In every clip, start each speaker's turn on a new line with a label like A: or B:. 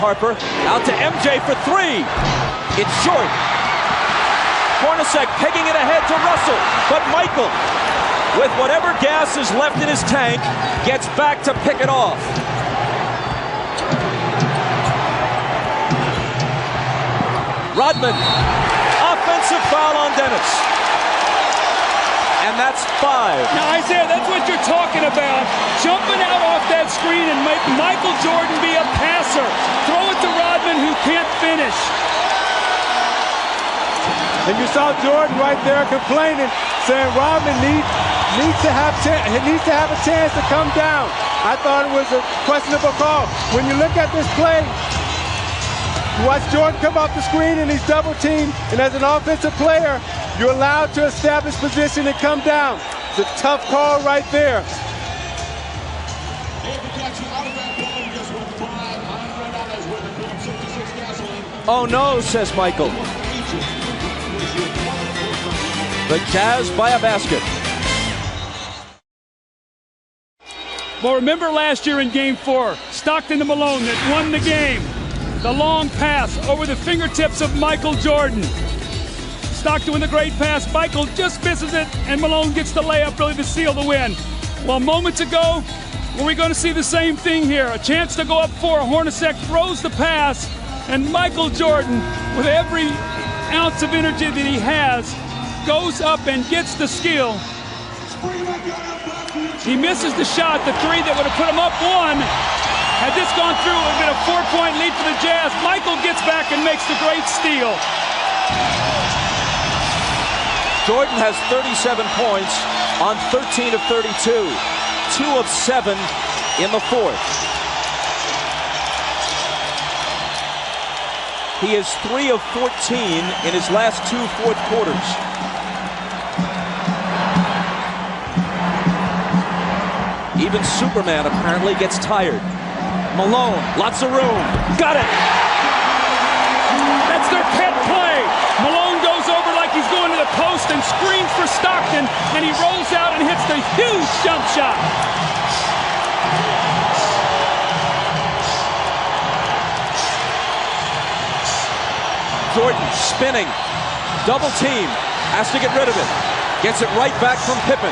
A: Harper. Out to MJ for three. It's short. Hornacek pegging it ahead to Russell, but Michael, with whatever gas is left in his tank, gets back to pick it off. Rodman, offensive foul on Dennis. And that's 5.
B: Now, Isaiah, that's what you're talking about. Jumping out off that screen and make Michael Jordan be a passer. Throw it to Rodman, who can't finish.
C: And you saw Jordan right there complaining, saying Rodman needs to have a chance to come down. I thought it was a questionable call. When you look at this play, you watch Jordan come off the screen and he's double teamed, and as an offensive player, you're allowed to establish position and come down. It's a tough call right there.
A: Oh no, says Michael. The Jazz by a basket.
B: Well, remember last year in Game 4, Stockton to Malone that won the game. The long pass over the fingertips of Michael Jordan. Stockton with a great pass. Michael just misses it, and Malone gets the layup really to seal the win. Well, moments ago, were we going to see the same thing here? A chance to go up 4. Hornacek throws the pass, and Michael Jordan, with every ounce of energy that he has, goes up and gets the Skilll. He misses the shot, the 3 that would have put him up 1. Had this gone through, it would have been a 4-point lead for the Jazz. Michael gets back and makes the great steal.
A: Jordan has 37 points on 13 of 32. 2 of 7 in the 4th. He is 3 of 14 in his last 2 fourth quarters. Even Superman apparently gets tired. Malone, lots of room. Got it!
B: That's their pet play. Malone goes over like he's going to the post and screens for Stockton, and he rolls out and hits the huge jump shot.
A: Jordan spinning, double team, has to get rid of it. Gets it right back from Pippen.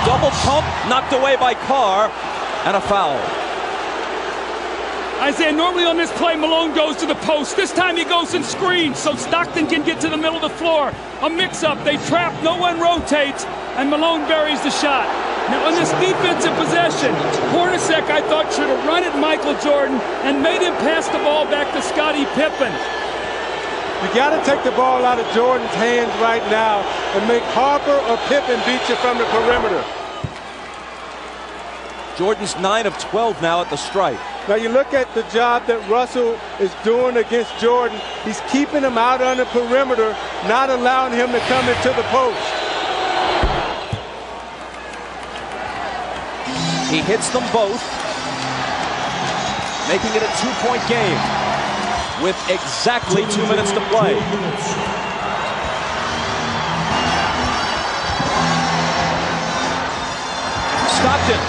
A: Double pump, knocked away by Carr, and a foul.
B: Isaiah, normally on this play, Malone goes to the post. This time he goes and screens so Stockton can get to the middle of the floor. A mix-up, they trap, no one rotates, and Malone buries the shot. Now on this defensive possession, Hornacek, I thought, should have run at Michael Jordan and made him pass the ball back to Scottie Pippen.
C: You got to take the ball out of Jordan's hands right now and make Harper or Pippen beat you from the perimeter.
A: Jordan's 9 of 12 now at the stripe.
C: Now you look at the job that Russell is doing against Jordan. He's keeping him out on the perimeter, not allowing him to come into the post.
A: He hits them both, making it a 2-point game with exactly 2 minutes to play. Stockton.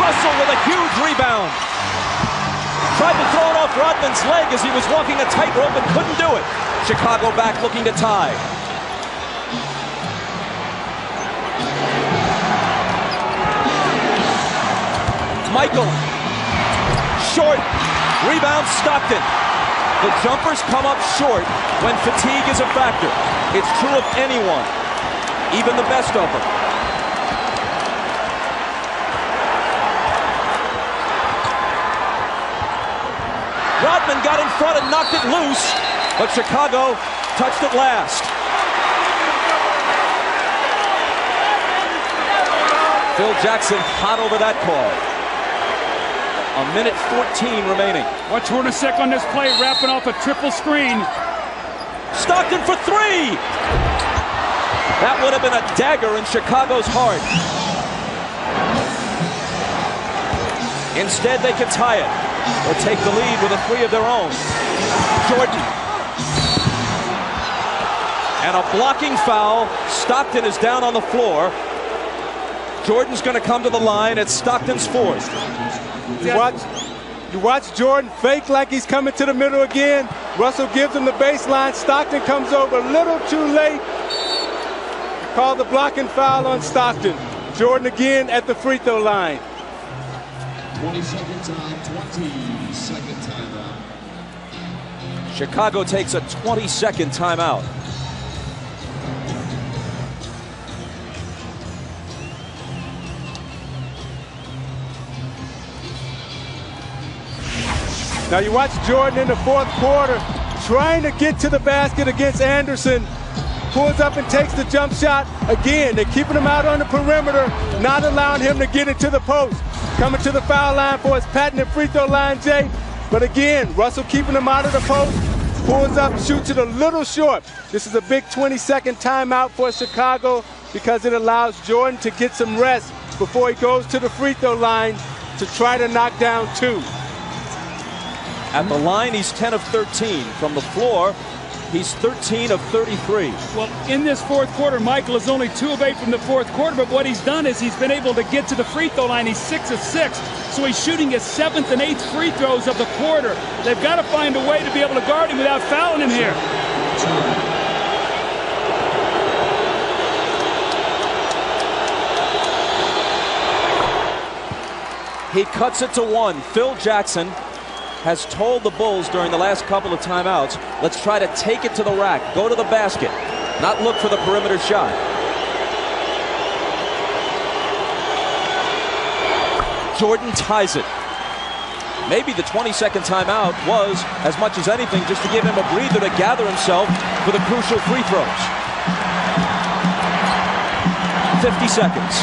A: Russell with a huge rebound. Tried to throw it off Rodman's leg as he was walking a tightrope and couldn't do it. Chicago back looking to tie. Michael. Short. Rebound Stockton. The jumpers come up short when fatigue is a factor. It's true of anyone, even the best of them. Rodman got in front and knocked it loose, but Chicago touched it last. Phil Jackson hot over that call. A minute 14 remaining.
B: Watch Hornacek on this play, wrapping off a triple screen.
A: Stockton for 3! That would have been a dagger in Chicago's heart. Instead, they can tie it or take the lead with a 3 of their own. Jordan. And a blocking foul. Stockton is down on the floor. Jordan's going to come to the line at Stockton's fourth.
C: You watch Jordan fake like he's coming to the middle again. Russell gives him the baseline. Stockton comes over a little too late. Call the blocking foul on Stockton. Jordan again at the free throw line.
D: 20-second time, 20-second timeout.
A: Chicago takes a 20-second timeout.
C: Now you watch Jordan in the fourth quarter trying to get to the basket against Anderson. Pulls up and takes the jump shot. Again, they're keeping him out on the perimeter, not allowing him to get into the post. Coming to the foul line for his patented free throw line, Jay. But again, Russell keeping him out of the post. Pulls up, shoots it a little short. This is a big 20-second timeout for Chicago because it allows Jordan to get some rest before he goes to the free throw line to try to knock down two.
A: At the line, he's 10 of 13. From the floor, he's 13 of 33.
B: Well, in this fourth quarter, Michael is only 2 of 8 from the fourth quarter, but what he's done is he's been able to get to the free throw line. He's 6 of 6, so he's shooting his 7th and 8th free throws of the quarter. They've got to find a way to be able to guard him without fouling him here.
A: He cuts it to 1. Phil Jackson has told the Bulls during the last couple of timeouts, let's try to take it to the rack, go to the basket, not look for the perimeter shot. Jordan ties it. Maybe the 20-second timeout was, as much as anything, just to give him a breather to gather himself for the crucial free throws. 50 seconds.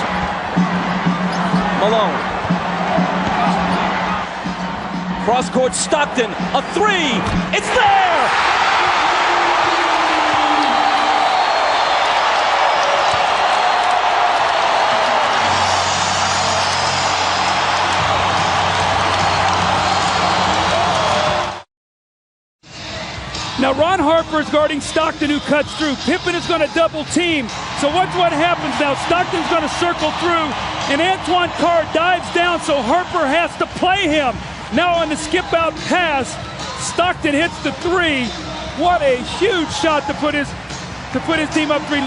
A: Malone. Cross-court Stockton, a 3, it's there!
B: Now Ron Harper is guarding Stockton, who cuts through. Pippen is going to double team. So what happens now? Stockton's going to circle through, and Antoine Carr dives down, so Harper has to play him. Now on the skip-out pass, Stockton hits the 3. What a huge shot to put his team up 3.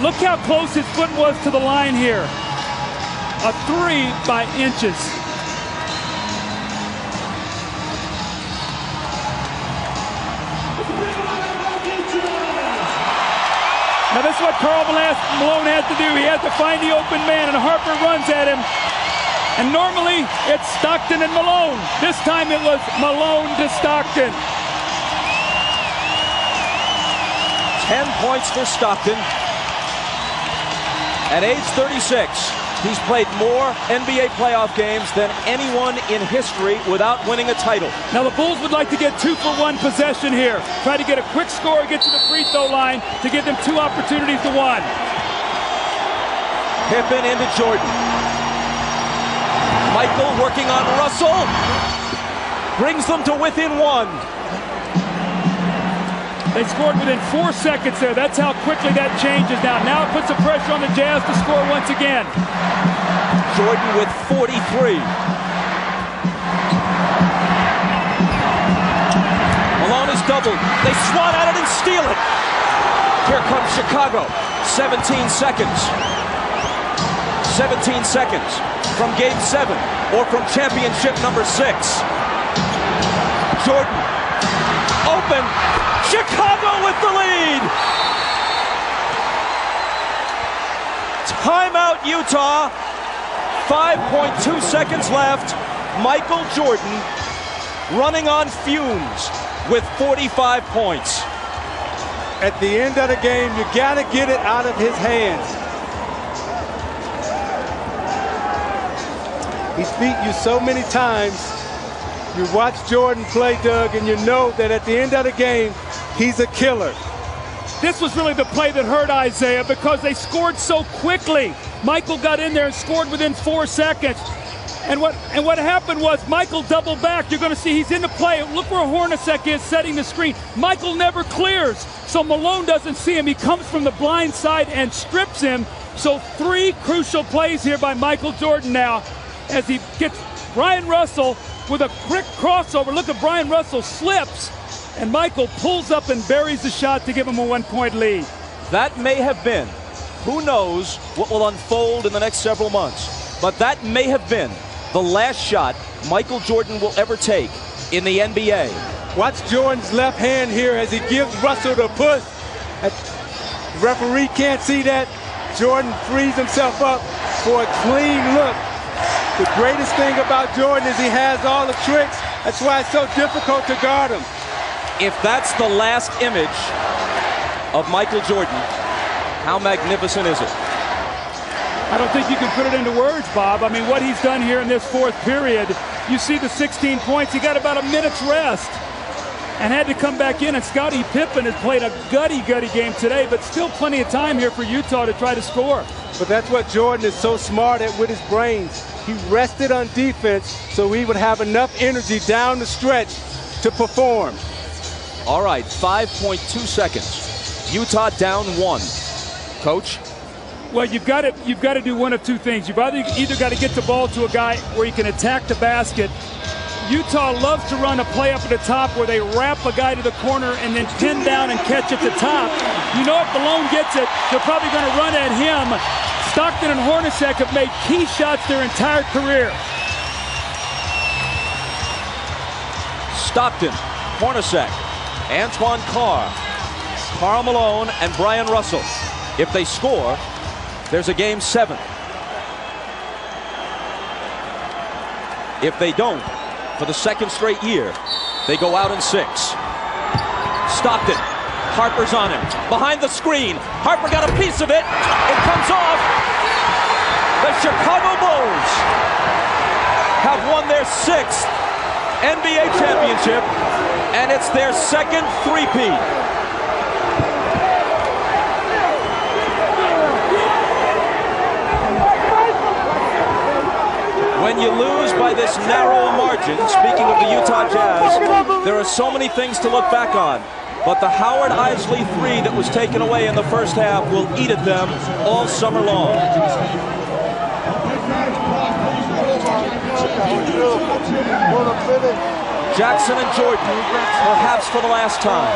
B: Look how close his foot was to the line here. A 3 by inches. Now this is what Karl Malone had to do. He had to find the open man, and Harper runs at him. And normally, it's Stockton and Malone. This time it was Malone to Stockton.
A: 10 points for Stockton. At age 36, he's played more NBA playoff games than anyone in history without winning a title.
B: Now the Bulls would like to get 2-for-1 possession here. Try to get a quick score, get to the free throw line to give them 2 opportunities to 1.
A: Pippen into Jordan. Michael working on Russell, brings them to within 1.
B: They scored within 4 seconds there. That's how quickly that changes now. Now it puts the pressure on the Jazz to score once again.
A: Jordan with 43. Malone is doubled. They swat at it and steal it. Here comes Chicago. 17 seconds. 17 seconds from Game 7 or from championship number 6. Jordan, open, Chicago with the lead. Timeout Utah, 5.2 seconds left. Michael Jordan running on fumes with 45 points.
C: At the end of the game, you gotta get it out of his hands. He's beat you so many times. You watch Jordan play, Doug, and you know that at the end of the game, he's a killer.
B: This was really the play that hurt Isaiah because they scored so quickly. Michael got in there and scored within 4 seconds. And what happened was Michael doubled back. You're going to see he's in the play. Look where Hornacek is setting the screen. Michael never clears, so Malone doesn't see him. He comes from the blind side and strips him. So 3 crucial plays here by Michael Jordan now as he gets Brian Russell with a quick crossover. Look at Brian Russell slips, and Michael pulls up and buries the shot to give him a 1-point lead.
A: That may have been, who knows what will unfold in the next several months, but that may have been the last shot Michael Jordan will ever take in the NBA.
C: Watch Jordan's left hand here as he gives Russell the push. The referee can't see that. Jordan frees himself up for a clean look. The greatest thing about Jordan is he has all the tricks. That's why it's so difficult to guard him.
A: If that's the last image of Michael Jordan, how magnificent is it?
B: I don't think you can put it into words, Bob. I mean, what he's done here in this 4th period, you see the 16 points. He got about a minute's rest and had to come back in. And Scottie Pippen has played a gutty game today, but still plenty of time here for Utah to try to score.
C: But that's what Jordan is so smart at with his brains. He rested on defense so he would have enough energy down the stretch to perform.
A: All right, 5.2 seconds. Utah down 1. Coach?
B: Well, you've got to do one of 2 things. You've either got to get the ball to a guy where he can attack the basket. Utah loves to run a play up at the top where they wrap a guy to the corner and then pin down and catch at the top. You know if Malone gets it, they're probably going to run at him. Stockton and Hornacek have made key shots their entire career.
A: Stockton, Hornacek, Antoine Carr, Karl Malone, and Brian Russell. If they score, there's a game 7. If they don't, for the 2nd straight year, they go out in 6. Stockton, Harper's on him, behind the screen. Harper got a piece of it. It comes off. The Chicago Bulls have won their 6th NBA championship, and it's their 2nd three-peat. When you lose by this narrow margin, speaking of the Utah Jazz, there are so many things to look back on. But the Howard Isley 3 that was taken away in the first half will eat at them all summer long. Jackson and Jordan, perhaps for the last time.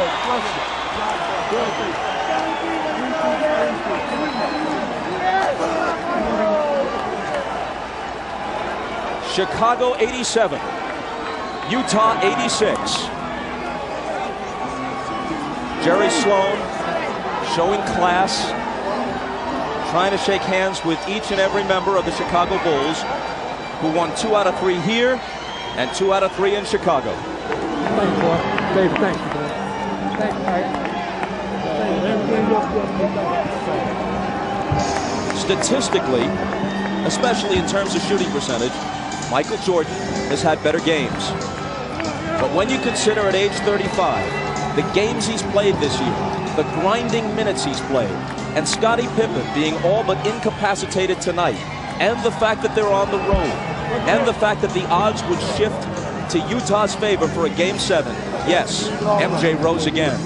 A: Chicago 87, Utah 86. Jerry Sloan showing class, trying to shake hands with each and every member of the Chicago Bulls, who won 2 out of 3 here and 2 out of 3 in Chicago.
C: Thanks, boy. Dave, thank you, boy. Thanks.
A: Statistically, especially in terms of shooting percentage, Michael Jordan has had better games. But when you consider at age 35, the games he's played this year, the grinding minutes he's played, and Scottie Pippen being all but incapacitated tonight, and the fact that they're on the road, and the fact that the odds would shift to Utah's favor for a Game 7, yes, MJ rose again.